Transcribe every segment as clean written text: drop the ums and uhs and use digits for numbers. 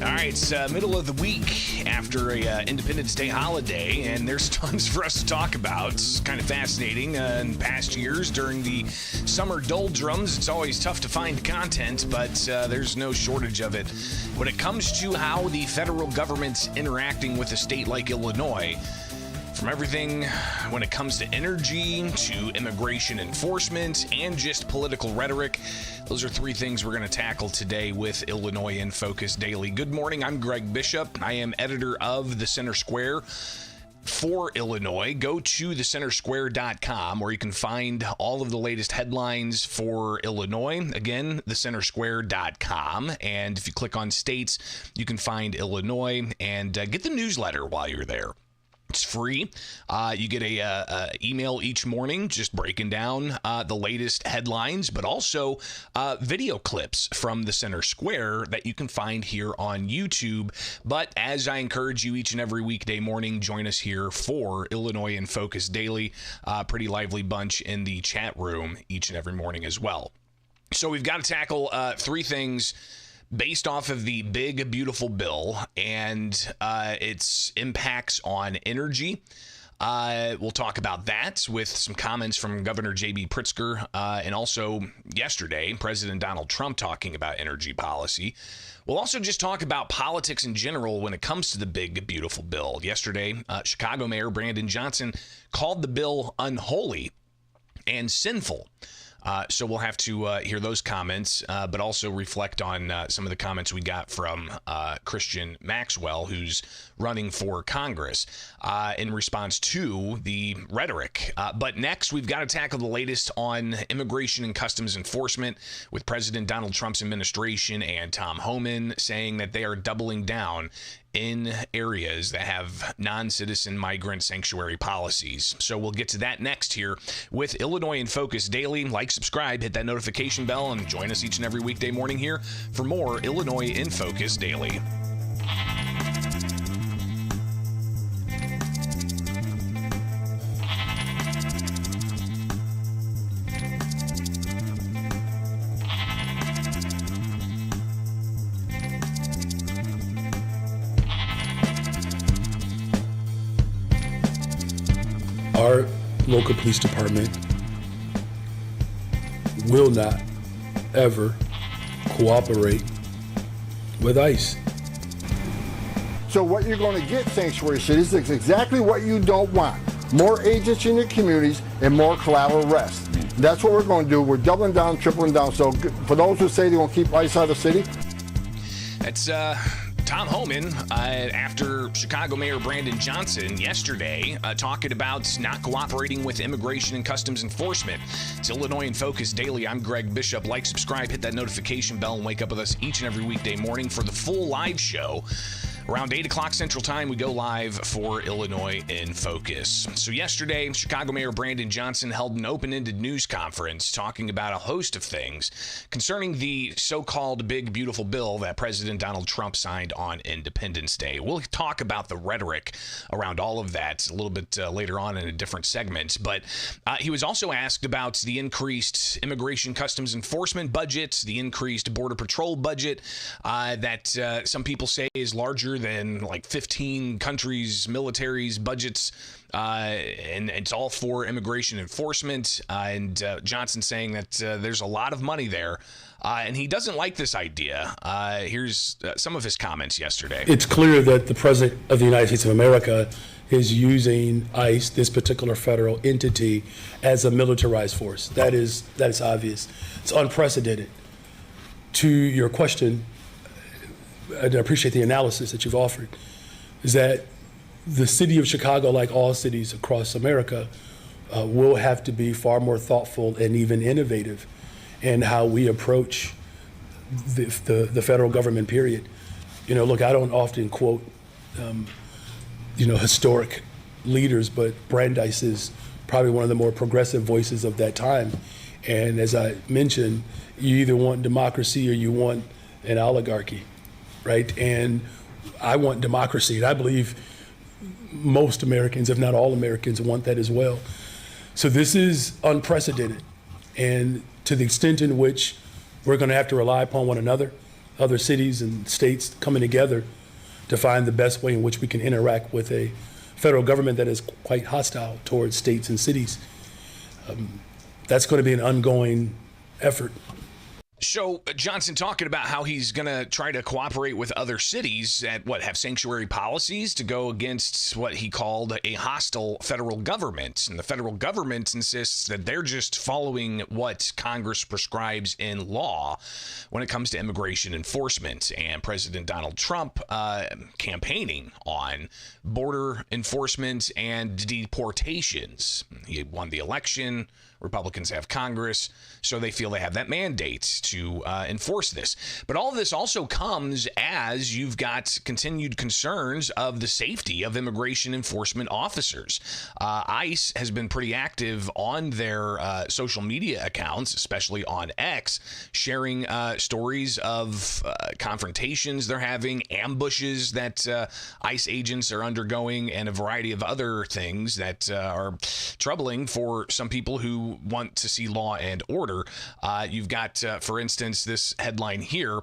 All right, it's middle of the week after a Independence Day holiday, and there's tons for us to talk about. It's kind of fascinating. In past years, during the summer doldrums, it's always tough to find content, but there's no shortage of it. When it comes to how the federal government's interacting with a state like Illinois, from everything when it comes to energy to immigration enforcement and just political rhetoric, those are three things we're going to tackle today with Illinois in Focus Daily. Good morning. I'm Greg Bishop. I am editor of The Center Square for Illinois. Go to thecentersquare.com where you can find all of the latest headlines for Illinois. Again, thecentersquare.com. And if you click on states, you can find Illinois and get the newsletter while you're there. It's free. You get a email each morning just breaking down the latest headlines, but also video clips from the Center Square that you can find here on YouTube. But as I encourage you each and every weekday morning, join us here for Illinois in Focus Daily. Pretty lively bunch in the chat room each and every morning as well. So we've got to tackle three things based off of the big, beautiful bill and its impacts on energy. We'll talk about that with some comments from Governor J.B. Pritzker and also yesterday, President Donald Trump talking about energy policy. We'll also just talk about politics in general when it comes to the big, beautiful bill. Yesterday, Chicago Mayor Brandon Johnson called the bill unholy and sinful. So we'll have to hear those comments, but also reflect on some of the comments we got from Christian Maxwell, who's running for Congress in response to the rhetoric. But next, we've got to tackle the latest on immigration and customs enforcement with President Donald Trump's administration and Tom Homan saying that they are doubling down in areas that have non-citizen migrant sanctuary policies. So we'll get to that next here with Illinois in Focus Daily. Like, subscribe, hit that notification bell, and join us each and every weekday morning here for more Illinois in Focus Daily. Our local police department will not ever cooperate with ICE. So what you're going to get, sanctuary cities, is exactly what you don't want. More agents in your communities and more collateral arrests. That's what we're going to do. We're doubling down, tripling down. So for those who say they're going to keep ICE out of the city. That's Tom Homan, after Chicago Mayor Brandon Johnson yesterday, talking about not cooperating with immigration and customs enforcement. It's Illinois in Focus Daily. I'm Greg Bishop. Like, subscribe, hit that notification bell, and wake up with us each and every weekday morning for the full live show. Around 8 o'clock Central Time, we go live for Illinois in Focus. So yesterday, Chicago Mayor Brandon Johnson held an open-ended news conference talking about a host of things concerning the so-called big, beautiful bill that President Donald Trump signed on Independence Day. We'll talk about the rhetoric around all of that a little bit later on in a different segment. But he was also asked about the increased immigration customs enforcement budget, the increased Border Patrol budget that some people say is larger larger than like 15 countries, militaries, budgets, and it's all for immigration enforcement. And Johnson saying that there's a lot of money there, and he doesn't like this idea. Here's some of his comments yesterday. It's clear that the President of the United States of America is using ICE, this particular federal entity, as a militarized force. That is obvious. It's unprecedented. To your question, I appreciate the analysis that you've offered, is that the city of Chicago, like all cities across America, will have to be far more thoughtful and even innovative in how we approach the federal government, period. Look, I don't often quote, historic leaders, but Brandeis is probably one of the more progressive voices of that time. And as I mentioned, you either want democracy or you want an oligarchy, right? And I want democracy, and I believe most Americans, if not all Americans, want that as well. So this is unprecedented. And to the extent in which we're going to have to rely upon one another, other cities and states coming together to find the best way in which we can interact with a federal government that is quite hostile towards states and cities, that's going to be an ongoing effort. So Johnson talking about how he's going to try to cooperate with other cities that have sanctuary policies to go against what he called a hostile federal government. And the federal government insists that they're just following what Congress prescribes in law when it comes to immigration enforcement. And President Donald Trump campaigning on border enforcement and deportations. He won the election. Republicans have Congress, so they feel they have that mandate to enforce this. But all of this also comes as you've got continued concerns of the safety of immigration enforcement officers. ICE has been pretty active on their social media accounts, especially on X, sharing stories of confrontations they're having, ambushes that ICE agents are undergoing, and a variety of other things that are troubling for some people who want to see law and order. You've got, for instance, this headline here,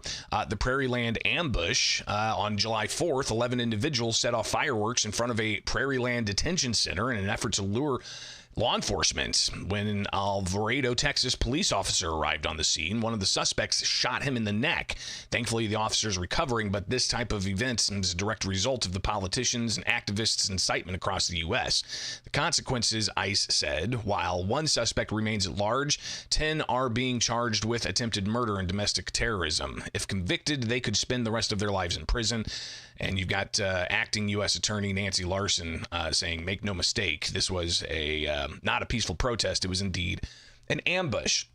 the Prairieland ambush on July 4th. 11 individuals set off fireworks in front of a Prairieland detention center in an effort to lure law enforcement. When an Alvarado, Texas police officer arrived on the scene, one of the suspects shot him in the neck. Thankfully, the officer is recovering, but this type of event is a direct result of the politicians and activists' incitement across the U.S. The consequences, ICE said, while one suspect remains at large, 10 are being charged with attempted murder and domestic terrorism. If convicted, they could spend the rest of their lives in prison. And you've got acting U.S. Attorney Nancy Larson saying, make no mistake, this was not a peaceful protest. It was indeed an ambush.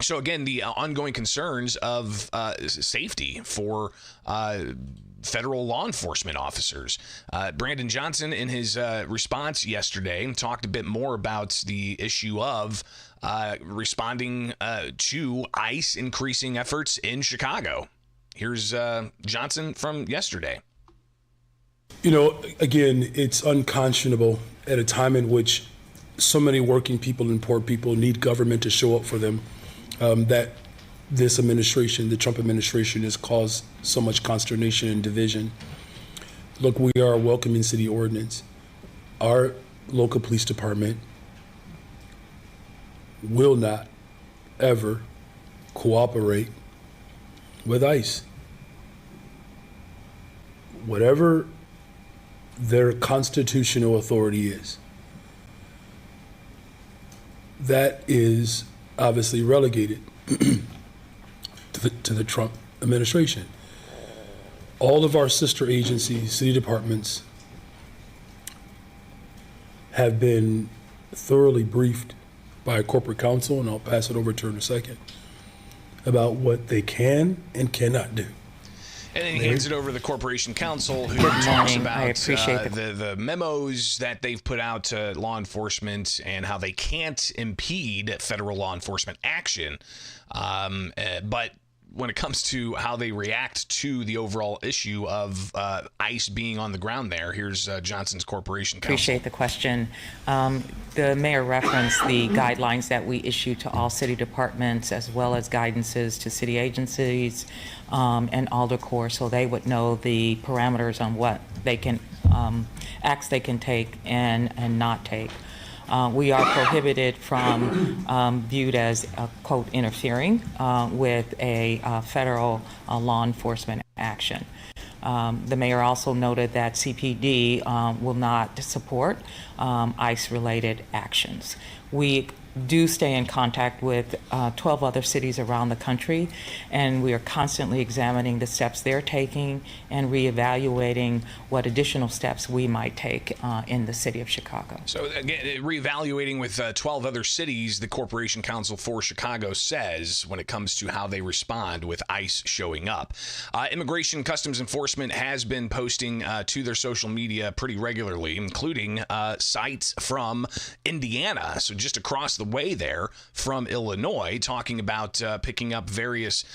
So again, the ongoing concerns of safety for federal law enforcement officers. Brandon Johnson, in his response yesterday, talked a bit more about the issue of responding to ICE increasing efforts in Chicago. Here's Johnson from yesterday. Again, it's unconscionable at a time in which so many working people and poor people need government to show up for them, that this administration, the Trump administration, has caused so much consternation and division. Look, we are a welcoming city ordinance. Our local police department will not ever cooperate with ICE. Whatever their constitutional authority is, that is obviously relegated to the Trump administration. All of our sister agencies, city departments, have been thoroughly briefed by a corporate counsel, and I'll pass it over to her in a second, about what they can and cannot do. And then he hands it over to the Corporation Counsel, who talks about the memos that they've put out to law enforcement and how they can't impede federal law enforcement action. But when it comes to how they react to the overall issue of ICE being on the ground there. Here's Johnson's Corporation Counsel. Appreciate the question. The mayor referenced the guidelines that we issue to all city departments, as well as guidances to city agencies and Alder Corps, so they would know the parameters on what they can acts they can take and not take. We are prohibited from viewed as, quote, interfering with a federal law enforcement action. The mayor also noted that CPD will not support ICE-related actions. We do stay in contact with 12 other cities around the country, and we are constantly examining the steps they're taking and reevaluating what additional steps we might take in the city of Chicago. So again, reevaluating with 12 other cities, the Corporation Counsel for Chicago says when it comes to how they respond with ICE showing up. Immigration Customs Enforcement has been posting to their social media pretty regularly, including sites from Indiana, so just across the way there from Illinois, talking about picking up various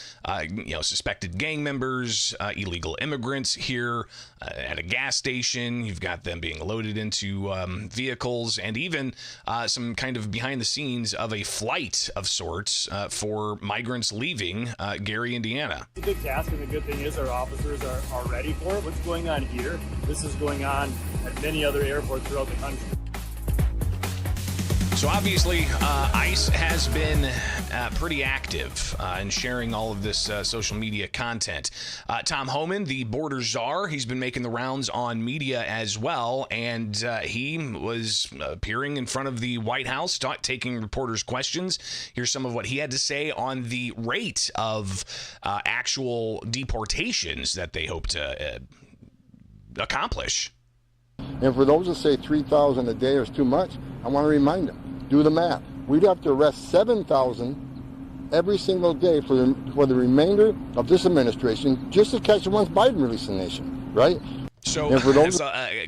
suspected gang members, illegal immigrants here at a gas station. You've got them being loaded into vehicles, and even some kind of behind the scenes of a flight of sorts for migrants leaving Gary, Indiana. It's a big task, and the good thing is our officers are ready for it. What's going on here, this is going on at many other airports throughout the country. So obviously, ICE has been pretty active in sharing all of this social media content. Tom Homan, the border czar, he's been making the rounds on media as well, and he was appearing in front of the White House, taking reporters' questions. Here's some of what he had to say on the rate of actual deportations that they hope to accomplish. And for those that say 3,000 a day is too much, I want to remind them, do the math. We'd have to arrest 7,000 every single day for the remainder of this administration just to catch once Biden released the nation, right? So that's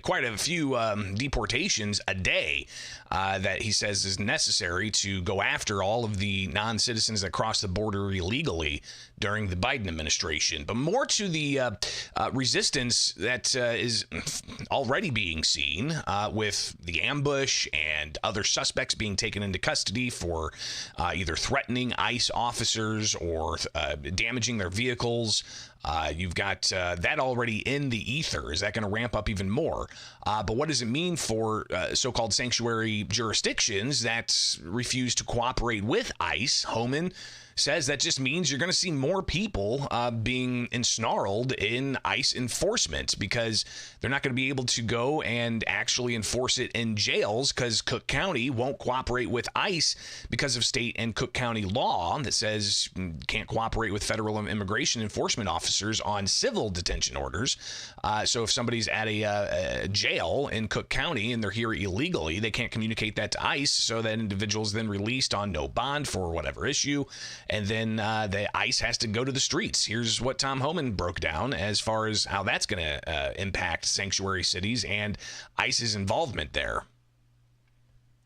quite a few deportations a day that he says is necessary to go after all of the non-citizens that cross the border illegally during the Biden administration. But more to the resistance that is already being seen with the ambush and other suspects being taken into custody for either threatening ICE officers or damaging their vehicles. You've got that already in the ether. Is that going to ramp up even more? But what does it mean for so-called sanctuary jurisdictions that refuse to cooperate with ICE? Homan says that just means you're going to see more people being ensnarled in ICE enforcement because they're not going to be able to go and actually enforce it in jails because Cook County won't cooperate with ICE because of state and Cook County law that says you can't cooperate with federal immigration enforcement officers on civil detention orders. So if somebody's at a jail in Cook County and they're here illegally, they can't communicate that to ICE, so that individual's then released on no bond for whatever issue. And then the ICE has to go to the streets. Here's what Tom Homan broke down as far as how that's going to impact sanctuary cities and ICE's involvement there.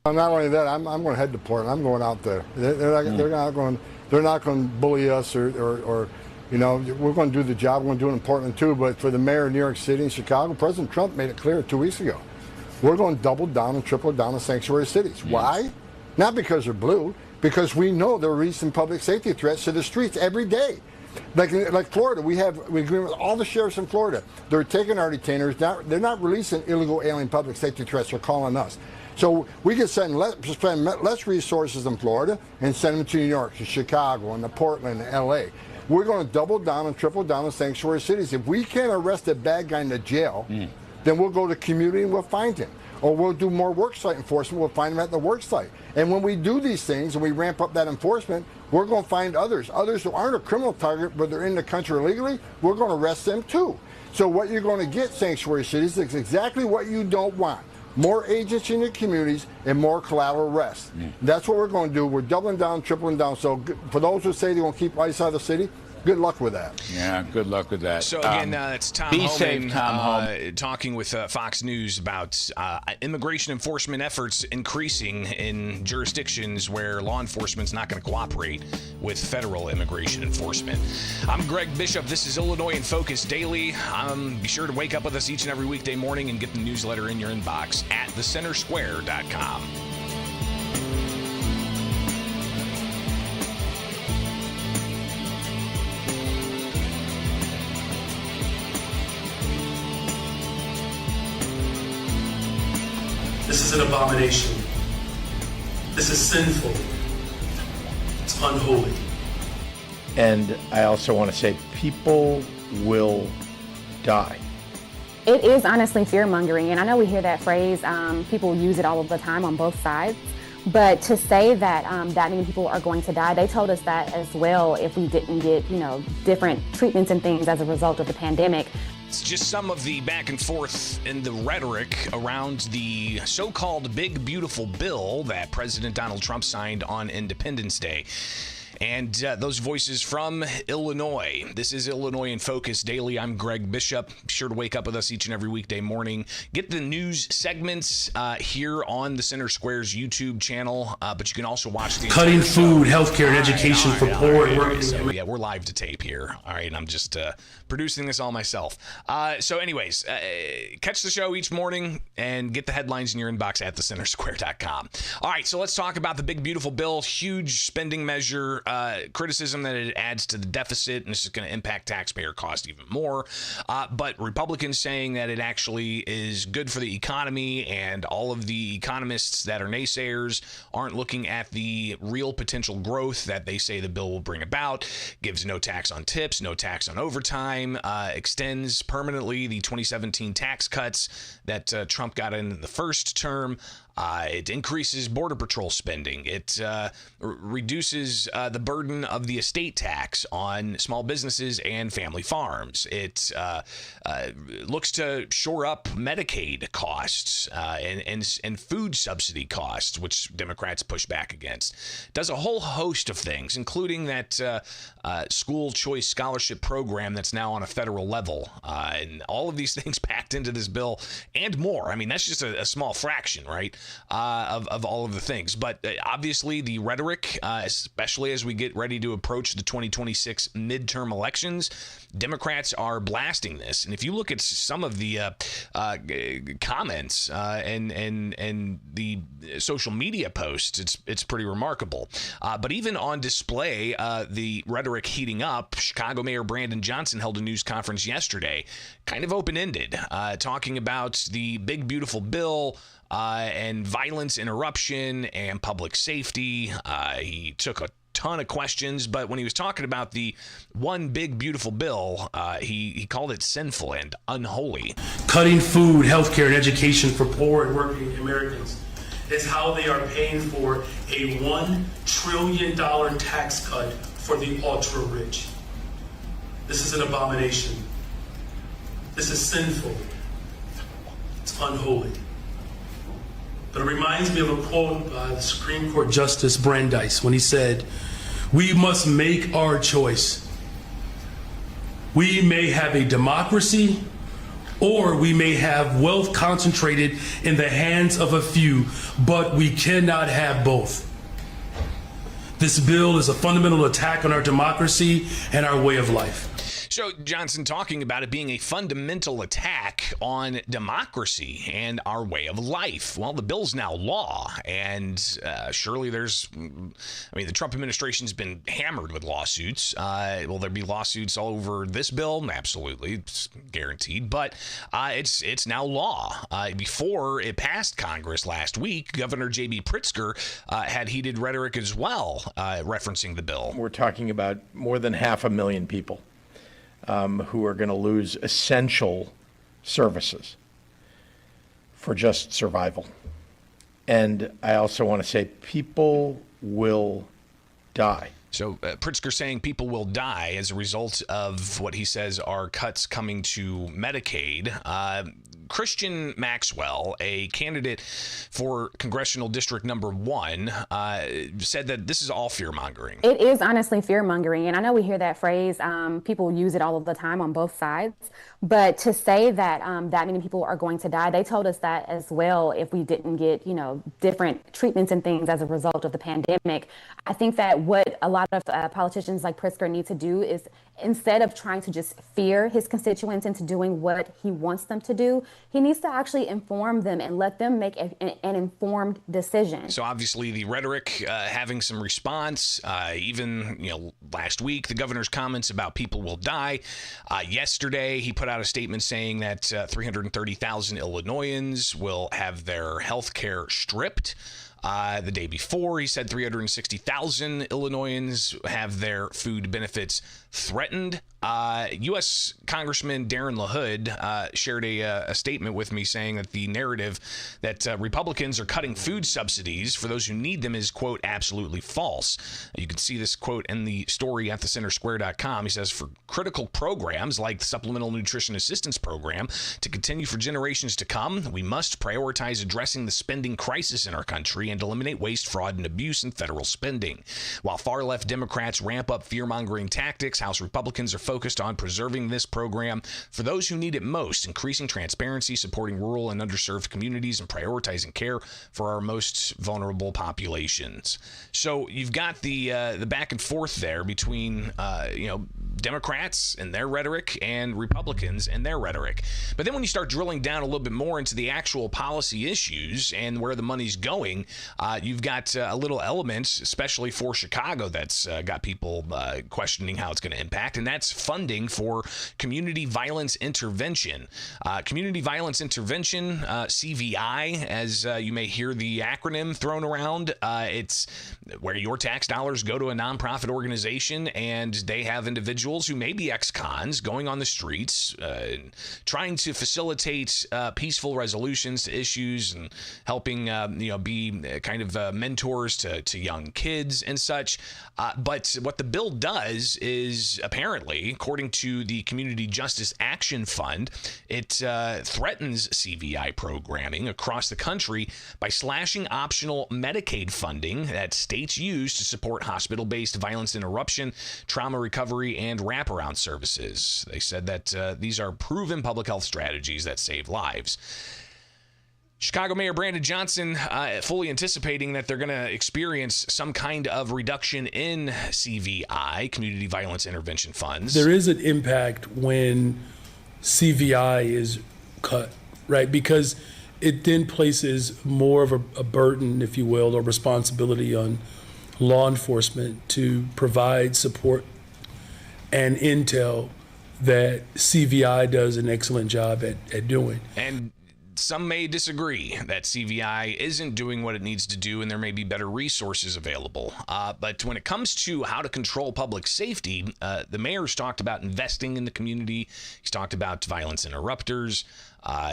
Not only that, I'm going to head to Portland. I'm going out there. They're not going to bully us or you know, we're going to do the job. We're going to do it in Portland too. But for the mayor of New York City and Chicago, President Trump made it clear 2 weeks ago. We're going to double down and triple down on sanctuary cities. Yes. Why? Not because they're blue. Because we know they're releasing public safety threats to the streets every day. Like Florida, we agree with all the sheriffs in Florida. They're taking our detainers. They're not releasing illegal alien public safety threats. They're calling us. So we can spend less resources in Florida and send them to New York, to Chicago, and to Portland, and L.A. We're going to double down and triple down on sanctuary cities. If we can't arrest a bad guy in the jail, then we'll go to the community and we'll find him. Or we'll do more worksite enforcement. We'll find them at the worksite. And when we do these things and we ramp up that enforcement, we're going to find others who aren't a criminal target, but they're in the country illegally. We're going to arrest them too. So what you're going to get, sanctuary cities, is exactly what you don't want. More agents in your communities and more collateral arrests. That's what we're going to do. We're doubling down, tripling down. So for those who say they're going to keep ICE out of the city, Good luck with that. Yeah, good luck with that. So again, it's Tom be Homan, safe, Tom Homan. talking with Fox News about immigration enforcement efforts increasing in jurisdictions where law enforcement's not going to cooperate with federal immigration enforcement. I'm Greg Bishop. This is Illinois in Focus Daily. Be sure to wake up with us each and every weekday morning and get the newsletter in your inbox at thecentersquare.com. This is an abomination. This is sinful. It's unholy. And I also want to say people will die. It is honestly fear-mongering, and I know we hear that phrase. People use it all of the time on both sides. But to say that that many people are going to die, they told us that as well if we didn't get, different treatments and things as a result of the pandemic. It's just some of the back and forth in the rhetoric around the so-called Big Beautiful Bill that President Donald Trump signed on Independence Day. And those voices from Illinois. This is Illinois in Focus Daily. I'm Greg Bishop. Be sure to wake up with us each and every weekday morning. Get the news segments here on the Center Square's YouTube channel, but you can also watch the Cutting food, healthcare, and education for poor and working. So, yeah, we're live to tape here. All right, I'm just producing this all myself. So anyways, catch the show each morning and get the headlines in your inbox at thecentersquare.com. All right, so let's talk about the Big Beautiful Bill. Huge spending measure. Criticism that it adds to the deficit, and this is going to impact taxpayer costs even more. But Republicans saying that it actually is good for the economy, and all of the economists that are naysayers aren't looking at the real potential growth that they say the bill will bring about. Gives no tax on tips, no tax on overtime, extends permanently the 2017 tax cuts that Trump got in the first term. It increases Border Patrol spending. It reduces the burden of the estate tax on small businesses and family farms. It looks to shore up Medicaid costs and food subsidy costs, which Democrats push back against. Does a whole host of things, including that school choice scholarship program that's now on a federal level. And all of these things packed into this bill and more. I mean, that's just a small fraction, right? Of all of the things. But obviously the rhetoric, especially as we get ready to approach the 2026 midterm elections, Democrats are blasting this. And if you look at some of the comments and the social media posts, it's pretty remarkable. But even on display, the rhetoric heating up. Chicago Mayor Brandon Johnson held a news conference yesterday, kind of open-ended, talking about the Big Beautiful Bill, and violence interruption and public safety. He took a ton of questions, but when he was talking about the one Big Beautiful Bill, he called it sinful and unholy. Cutting food, healthcare, and education for poor and working Americans is how they are paying for a $1 trillion tax cut for the ultra-rich. This is an abomination. This is sinful. It's unholy. But it reminds me of a quote by the Supreme Court Justice Brandeis when he said, "We must make our choice. We may have a democracy, or we may have wealth concentrated in the hands of a few, but we cannot have both." This bill is a fundamental attack on our democracy and our way of life. So Johnson talking about it being a fundamental attack on democracy and our way of life. Well, the bill's now law, and surely the Trump administration's been hammered with lawsuits. Will there be lawsuits all over this bill? Absolutely, it's guaranteed. But it's now law. Before it passed Congress last week, Governor J.B. Pritzker had heated rhetoric as well, referencing the bill. We're talking about more than 500,000 people who are going to lose essential services for just survival. And I also want to say people will die. So Pritzker saying people will die as a result of what he says are cuts coming to Medicaid. Christian Maxwell, a candidate for Congressional District Number 1, said that this is all fear-mongering. It is honestly fear-mongering, and I know we hear that phrase. People use it all of the time on both sides. But to say that that many people are going to die, they told us that as well if we didn't get, different treatments and things as a result of the pandemic. I think that what a lot of politicians like Pritzker need to do is, instead of trying to just fear his constituents into doing what he wants them to do, he needs to actually inform them and let them make an informed decision. So obviously the rhetoric having some response, even last week, the governor's comments about people will die. Yesterday, he put out a statement saying that 330,000 Illinoisans will have their health care stripped. The day before, he said 360,000 Illinoisans have their food benefits threatened. U.S. Congressman Darren LaHood shared a statement with me saying that the narrative that Republicans are cutting food subsidies for those who need them is, quote, absolutely false. You can see this quote in the story at thecentersquare.com. He says, for critical programs like the Supplemental Nutrition Assistance Program to continue for generations to come, we must prioritize addressing the spending crisis in our country and eliminate waste, fraud, and abuse in federal spending. While far-left Democrats ramp up fear-mongering tactics, House Republicans are focused on preserving this program for those who need it most, increasing transparency, supporting rural and underserved communities, and prioritizing care for our most vulnerable populations. So you've got the back and forth there between Democrats and their rhetoric and Republicans and their rhetoric. But then when you start drilling down a little bit more into the actual policy issues and where the money's going, you've got a little element, especially for Chicago, that's got people questioning how it's going to impact, and that's funding for community violence intervention. Community violence intervention, CVI, as you may hear the acronym thrown around. It's where your tax dollars go to a nonprofit organization, and they have individuals who may be ex-cons going on the streets, trying to facilitate peaceful resolutions to issues and helping, be kind of mentors to young kids and such. But what the bill does is, apparently, according to the Community Justice Action Fund, it threatens CVI programming across the country by slashing optional Medicaid funding that states use to support hospital-based violence interruption, trauma recovery, and wraparound services. They said that these are proven public health strategies that save lives. Chicago Mayor Brandon Johnson fully anticipating that they're going to experience some kind of reduction in CVI, Community Violence Intervention Funds. There is an impact when CVI is cut, right? Because it then places more of a burden, if you will, or responsibility on law enforcement to provide support and intel that CVI does an excellent job at doing. And some may disagree that CVI isn't doing what it needs to do, and there may be better resources available. But when it comes to how to control public safety, the mayor's talked about investing in the community. He's talked about violence interrupters.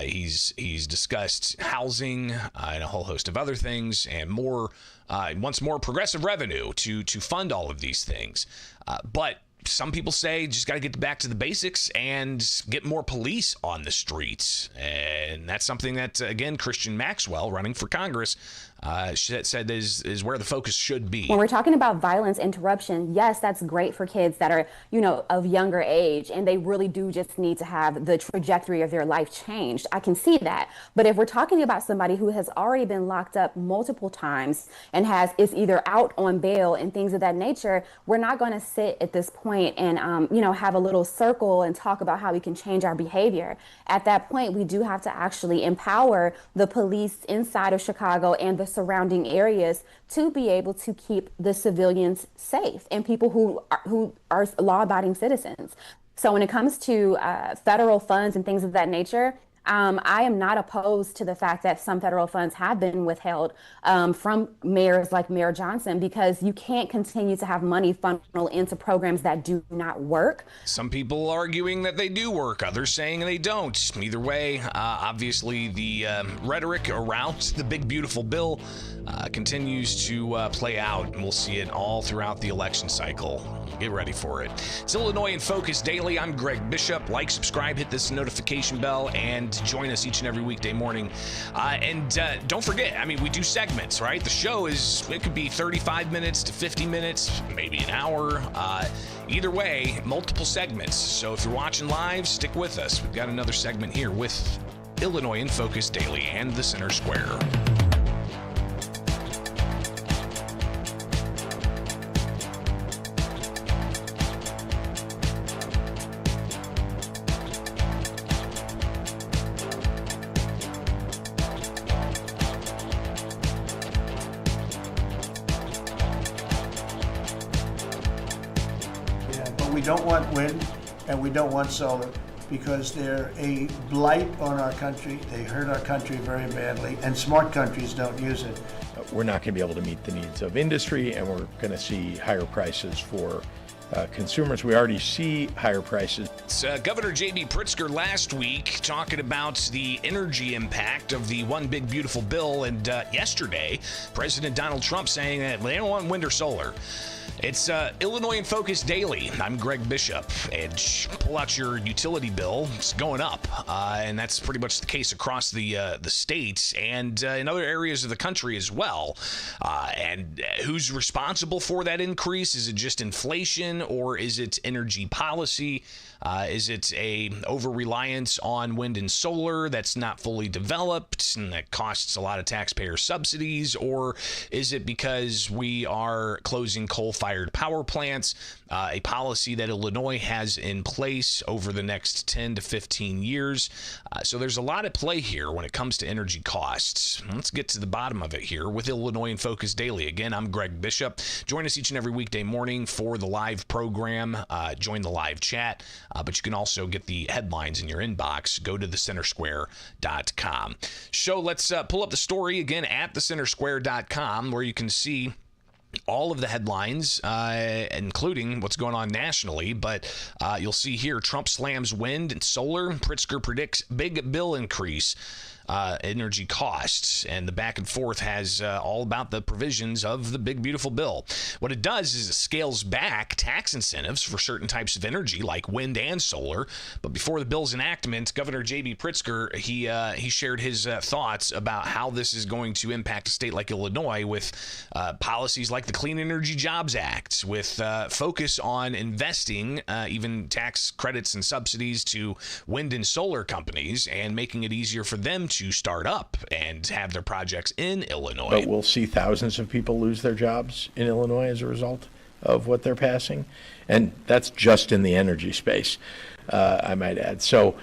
He's discussed housing and a whole host of other things, and more. Wants more progressive revenue to fund all of these things. But some people say just got to get back to the basics and get more police on the streets. And that's something that, again, Christian Maxwell, running for Congress, said is where the focus should be. When we're talking about violence interruption, yes, that's great for kids that are, of younger age, and they really do just need to have the trajectory of their life changed. I can see that. But if we're talking about somebody who has already been locked up multiple times and is either out on bail and things of that nature, we're not going to sit at this point and, have a little circle and talk about how we can change our behavior. At that point, we do have to actually empower the police inside of Chicago and the surrounding areas to be able to keep the civilians safe and people who are law-abiding citizens. So when it comes to federal funds and things of that nature, I am not opposed to the fact that some federal funds have been withheld from mayors like Mayor Johnson, because you can't continue to have money funnel into programs that do not work. Some people arguing that they do work, others saying they don't. Either way, obviously the rhetoric around the big beautiful bill continues to play out, and we'll see it all throughout the election cycle. Get ready for it. It's Illinois in Focus Daily. I'm Greg Bishop. Like, subscribe, hit this notification bell, and to join us each and every weekday morning. And don't forget, I mean, we do segments, right? The show it could be 35 minutes to 50 minutes, maybe an hour. Either way, multiple segments. So if you're watching live, stick with us. We've got another segment here with Illinois in Focus Daily and the Center Square. We don't want wind and we don't want solar because they're a blight on our country. They hurt our country very badly, and smart countries don't use it. We're not going to be able to meet the needs of industry, and we're going to see higher prices for consumers. We already see higher prices. Governor J.B. Pritzker last week talking about the energy impact of the One Big Beautiful Bill, and yesterday, President Donald Trump saying that they don't want wind or solar. It's Illinois in Focus Daily. I'm Greg Bishop, and pull out your utility bill. It's going up, and that's pretty much the case across the states and in other areas of the country as well. And who's responsible for that increase? Is it just inflation, or is it energy policy? Is it a over-reliance on wind and solar that's not fully developed and that costs a lot of taxpayer subsidies? Or is it because we are closing coal-fired power plants, a policy that Illinois has in place over the next 10 to 15 years? So there's a lot at play here when it comes to energy costs. Let's get to the bottom of it here with Illinois in Focus Daily. Again, I'm Greg Bishop. Join us each and every weekday morning for the live program. Join the live chat. But you can also get the headlines in your inbox. Go to thecentersquare.com. Let's pull up the story again at thecentersquare.com, where you can see all of the headlines, including what's going on nationally. But you'll see here, Trump slams wind and solar. Pritzker predicts big bill increase. Energy costs, and the back and forth has all about the provisions of the big beautiful bill. What it does is it scales back tax incentives for certain types of energy like wind and solar. But before the bill's enactment, Governor J.B. Pritzker he shared his thoughts about how this is going to impact a state like Illinois with policies like the Clean Energy Jobs Act, with focus on investing even tax credits and subsidies to wind and solar companies and making it easier for them to start up and have their projects in Illinois. But we'll see thousands of people lose their jobs in Illinois as a result of what they're passing. And that's just in the energy space, I might add. So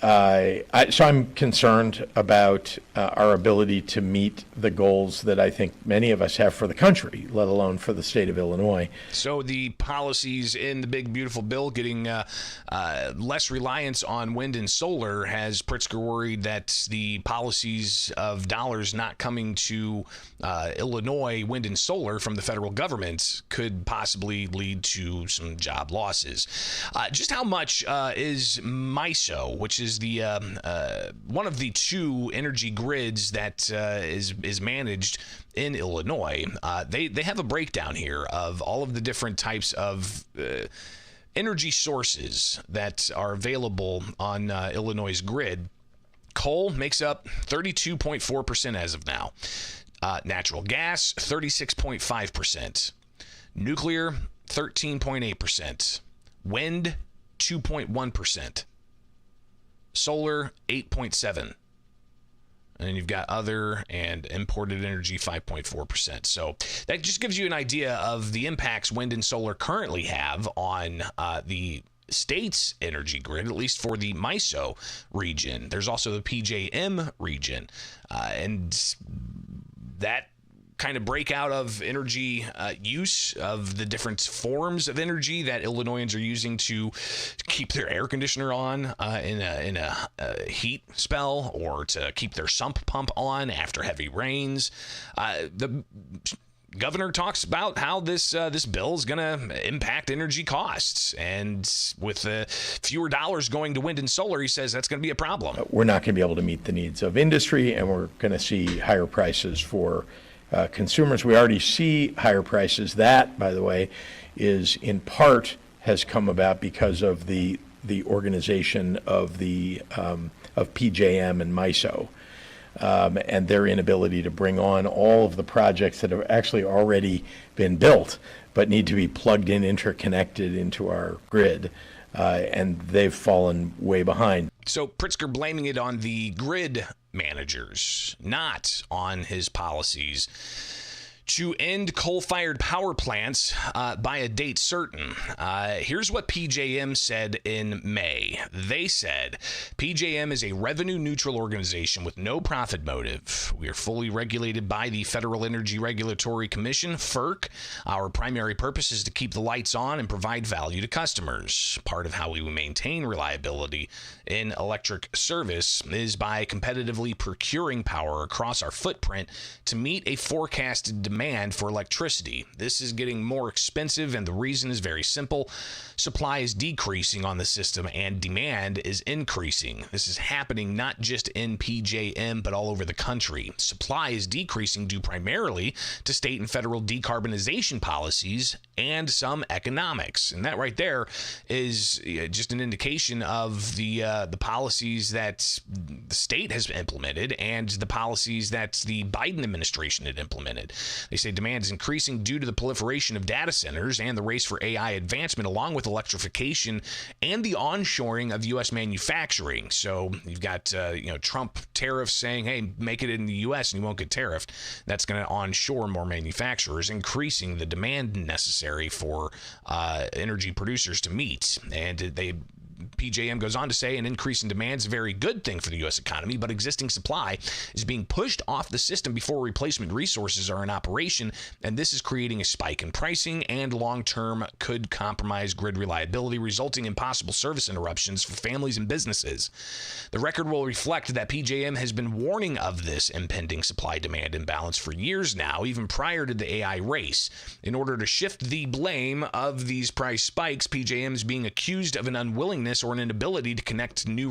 I'm concerned about our ability to meet the goals that I think many of us have for the country, let alone for the state of Illinois. So the policies in the big beautiful bill getting less reliance on wind and solar, has Pritzker worried that the policies of dollars not coming to Illinois wind and solar from the federal government could possibly lead to some job losses. Just how much is MISO, which is the one of the two energy grids that is managed in Illinois? They have a breakdown here of all of the different types of energy sources that are available on Illinois' grid. Coal makes up 32.4% as of now. Natural gas, 36.5%. Nuclear, 13.8%. Wind, 2.1%. Solar, 8.7%. And then you've got other and imported energy, 5.4%. So that just gives you an idea of the impacts wind and solar currently have on the state's energy grid, at least for the MISO region. There's also the PJM region. And that kind of breakout of energy use of the different forms of energy that Illinoisans are using to keep their air conditioner on in a heat spell, or to keep their sump pump on after heavy rains. The governor talks about how this bill is going to impact energy costs, and with fewer dollars going to wind and solar, he says that's going to be a problem. We're not going to be able to meet the needs of industry, and we're going to see higher prices for consumers. We already see higher prices. That, by the way, is in part has come about because of the organization of the of PJM and MISO, and their inability to bring on all of the projects that have actually already been built but need to be plugged in, interconnected into our grid. And they've fallen way behind. So Pritzker blaming it on the grid managers, not on his policies to end coal-fired power plants by a date certain. Here's what PJM said in May. They said, PJM is a revenue-neutral organization with no profit motive. We are fully regulated by the Federal Energy Regulatory Commission, FERC. Our primary purpose is to keep the lights on and provide value to customers. Part of how we maintain reliability in electric service is by competitively procuring power across our footprint to meet a forecasted demand for electricity. This is getting more expensive, and the reason is very simple. Supply is decreasing on the system and demand is increasing. This is happening not just in PJM, but all over the country. Supply is decreasing due primarily to state and federal decarbonization policies and some economics. And that right there is just an indication of the policies that the state has implemented and the policies that the Biden administration had implemented. They say demand is increasing due to the proliferation of data centers and the race for AI advancement, along with electrification and the onshoring of U.S. manufacturing. So you've got Trump tariffs saying, hey, make it in the U.S. and you won't get tariffed. That's going to onshore more manufacturers, increasing the demand necessary for energy producers to meet. And PJM goes on to say an increase in demand is a very good thing for the U.S. economy, but existing supply is being pushed off the system before replacement resources are in operation, and this is creating a spike in pricing and long-term could compromise grid reliability, resulting in possible service interruptions for families and businesses. The record will reflect that PJM has been warning of this impending supply-demand imbalance for years now, even prior to the AI race. In order to shift the blame of these price spikes, PJM is being accused of an unwillingness or an inability to connect new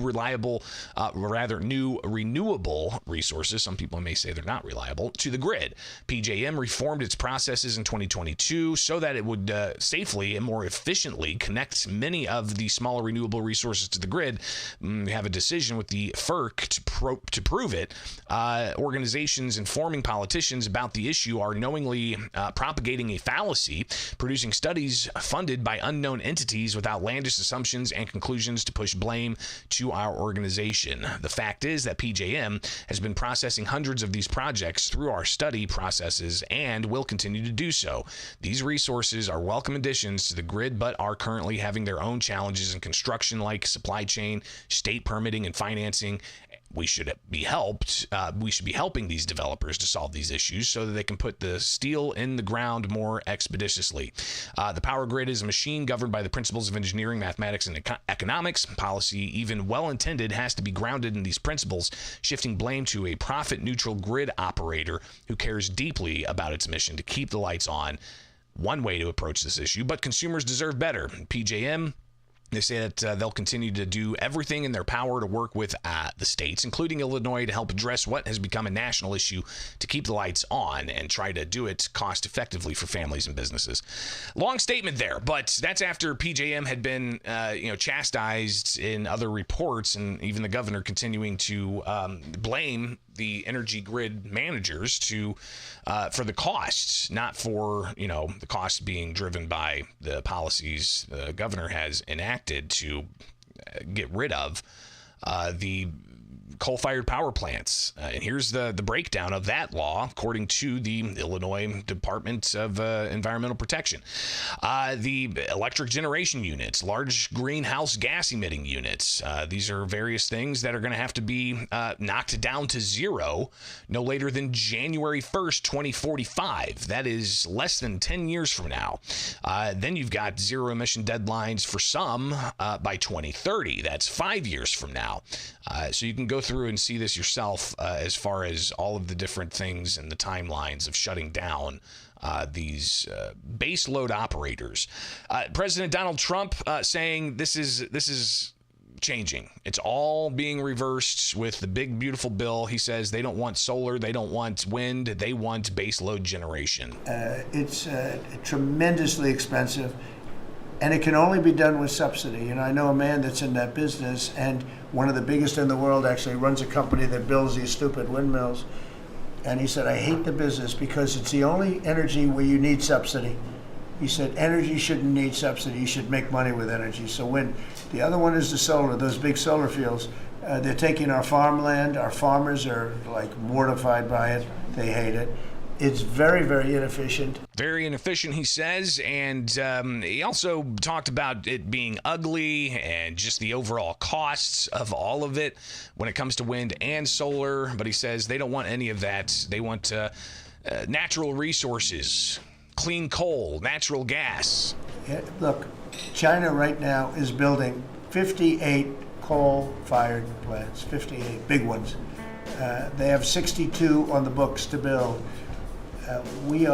renewable resources, some people may say they're not reliable, to the grid. PJM reformed its processes in 2022 so that it would safely and more efficiently connect many of the smaller renewable resources to the grid. We have a decision with the FERC to prove it. Organizations informing politicians about the issue are knowingly propagating a fallacy, producing studies funded by unknown entities with outlandish assumptions and conclusions to push blame to our organization. The fact is that PJM has been processing hundreds of these projects through our study processes and will continue to do so. These resources are welcome additions to the grid, but are currently having their own challenges in construction, like supply chain, state permitting, and financing. We should be helping these developers to solve these issues so that they can put the steel in the ground more expeditiously. The power grid is a machine governed by the principles of engineering, mathematics, and economics. Policy, even well-intended, has to be grounded in these principles, shifting blame to a profit-neutral grid operator who cares deeply about its mission to keep the lights on. One way to approach this issue, but consumers deserve better. PJM, they say that they'll continue to do everything in their power to work with the states, including Illinois, to help address what has become a national issue to keep the lights on and try to do it cost effectively for families and businesses. Long statement there, but that's after PJM had been chastised in other reports, and even the governor continuing to blame the energy grid managers for the costs, not for the costs being driven by the policies the governor has enacted to get rid of the coal-fired power plants. And here's the breakdown of that law, according to the Illinois Department of Environmental Protection. The electric generation units, large greenhouse gas emitting units, these are various things that are going to have to be knocked down to zero no later than January 1st, 2045. That is less than 10 years from now. Then you've got zero emission deadlines for some by 2030. That's 5 years from now. So you can go through and see this yourself as far as all of the different things and the timelines of shutting down these base load operators. President Donald Trump saying this is changing. It's all being reversed with the big, beautiful bill. He says they don't want solar, they don't want wind, they want base load generation. It's tremendously expensive. And it can only be done with subsidy. You know, I know a man that's in that business, and one of the biggest in the world actually runs a company that builds these stupid windmills. And he said, I hate the business because it's the only energy where you need subsidy. He said, energy shouldn't need subsidy. You should make money with energy. So when the other one is the solar, those big solar fields, they're taking our farmland. Our farmers are like mortified by it. They hate it. It's very, very inefficient. Very inefficient, he says, and he also talked about it being ugly and just the overall costs of all of it when it comes to wind and solar. But he says they don't want any of that. They want natural resources, clean coal, natural gas. Yeah, look, China right now is building 58 coal-fired plants, 58 big ones. They have 62 on the books to build. We've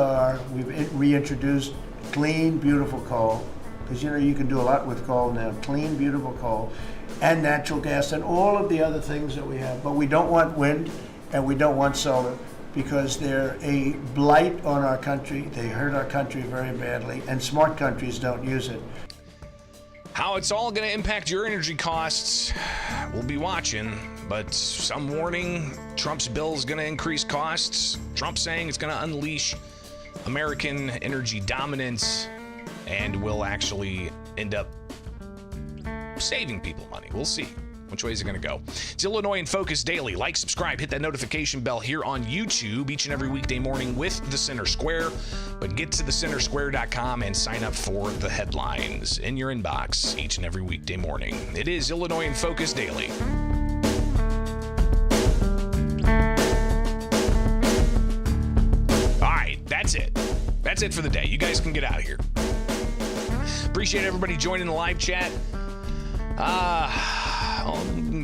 reintroduced clean, beautiful coal, because you can do a lot with coal now. Clean, beautiful coal, and natural gas, and all of the other things that we have. But we don't want wind, and we don't want solar, because they're a blight on our country. They hurt our country very badly, and smart countries don't use it. How it's all going to impact your energy costs, we'll be watching. But some warning, Trump's bill is going to increase costs. Trump saying it's going to unleash American energy dominance and will actually end up saving people money. We'll see which way is it going to go. It's Illinois in Focus Daily. Like, subscribe, hit that notification bell here on YouTube each and every weekday morning with The Center Square. But get to thecentersquare.com and sign up for the headlines in your inbox each and every weekday morning. It is Illinois in Focus Daily. All right, that's it. That's it for the day. You guys can get out of here. Appreciate everybody joining the live chat.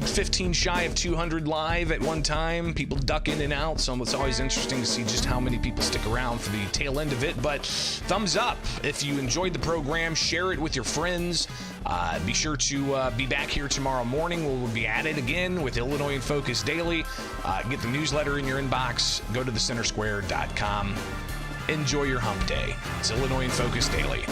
15 shy of 200 live at one time. People duck in and out, so it's always interesting to see just how many people stick around for the tail end of it. But thumbs up if you enjoyed the program. Share it with your friends. Be sure to be back here tomorrow morning. We'll be at it again with Illinois in Focus Daily. Get the newsletter in your inbox. Go to thecentersquare.com. Enjoy your hump day. It's Illinois in Focus Daily.